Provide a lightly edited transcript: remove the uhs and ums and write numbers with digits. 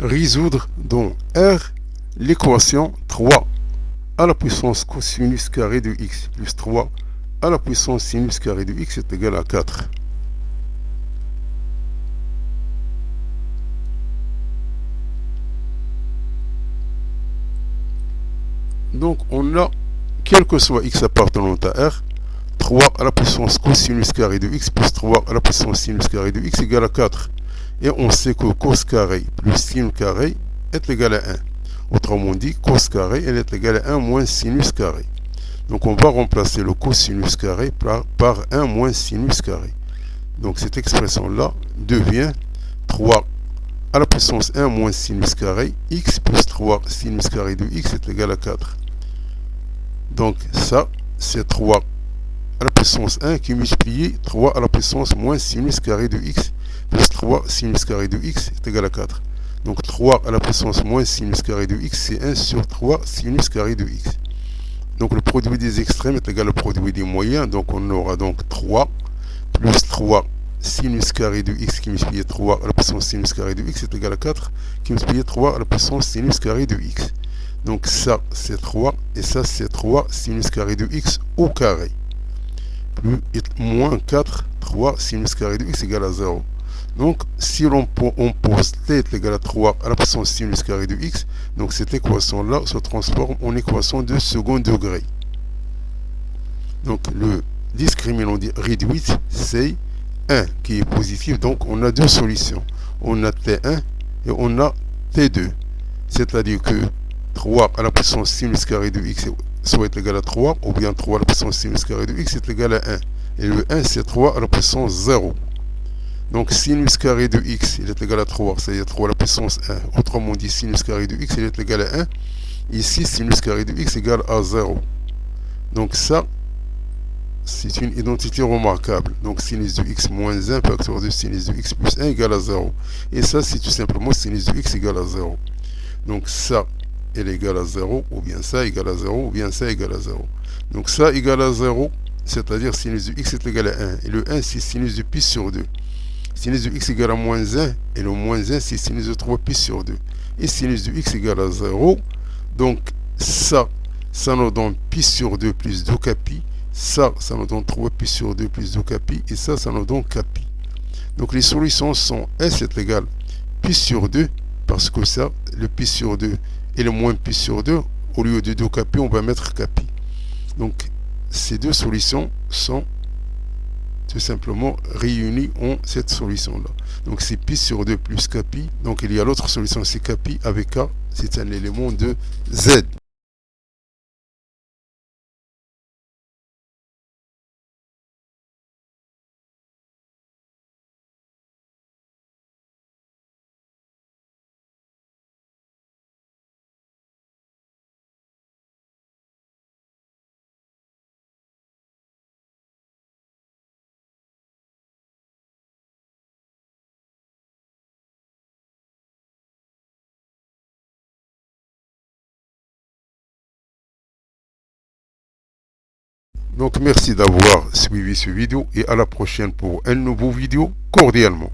résoudre dans R l'équation 3 à la puissance cosinus carré de x plus 3 à la puissance sinus carré de x est égal à 4. Donc on a, quel que soit x appartenant à R, 3 à la puissance cosinus carré de x plus 3 à la puissance sinus carré de x égale à 4. Et on sait que cos carré plus sin carré est égal à 1. Autrement dit, cos carré est égal à 1 moins sinus carré. Donc on va remplacer le cosinus carré par 1 moins sinus carré. Donc cette expression-là devient 3 à la puissance 1 moins sinus carré, x plus 3 sinus carré de x est égal à 4. Donc ça, c'est 3 à la puissance 1 qui est multiplié 3 à la puissance moins sinus carré de x plus 3 sinus carré de x est égal à 4. Donc 3 à la puissance moins sinus carré de x, c'est 1 sur 3 sinus carré de x. Donc le produit des extrêmes est égal au produit des moyens. Donc on aura donc 3 plus 3 sinus carré de x qui multiplie 3 à la puissance sinus carré de x est égal à 4 qui multiplie 3 à la puissance sinus carré de x. Donc ça c'est 3 et ça c'est 3 sinus carré de x au carré. Plus moins 4, 3 sinus carré de x égale à 0. Donc, si l'on pose t est égal à 3 à la puissance sinus carré de x, donc cette équation-là se transforme en équation de second degré. Donc, le discriminant réduit, c'est 1 qui est positif. Donc, on a deux solutions. On a t1 et on a t2. C'est-à-dire que 3 à la puissance sinus carré de x soit égal à 3, ou bien 3 à la puissance sinus carré de x est égal à 1. Et le 1, c'est 3 à la puissance 0. Donc sinus carré de x, il est égal à 3, c'est-à-dire 3 à la puissance 1. Autrement dit, sinus carré de x, il est égal à 1. Ici, sinus carré de x égale à 0. Donc ça, c'est une identité remarquable. Donc sinus de x moins 1 facteur de sinus de x plus 1 égale à 0. Et ça, c'est tout simplement sinus de x égale à 0. Donc ça est égal à 0, ou bien ça égale à 0, ou bien ça égale à 0. Donc ça égale à 0, c'est-à-dire sinus de x est égal à 1. Et le 1, c'est sinus de pi sur 2. Sinus de x égale à moins 1, et le moins 1, c'est sinus de 3 pi sur 2. Et sinus de x égale à 0. Donc ça nous donne pi sur 2 plus 2 capi. Ça nous donne 3 pi sur 2 plus 2 capi. Et ça nous donne capi. Donc les solutions sont S est égal pi sur 2, parce que ça, le pi sur 2 et le moins pi sur 2, au lieu de 2 capi, on va mettre capi. Donc ces deux solutions sont tout simplement réunies en cette solution-là. Donc c'est pi sur 2 plus capi. Donc il y a l'autre solution, c'est capi avec k, c'est un élément de z. Donc merci d'avoir suivi ce vidéo et à la prochaine pour un nouveau vidéo cordialement.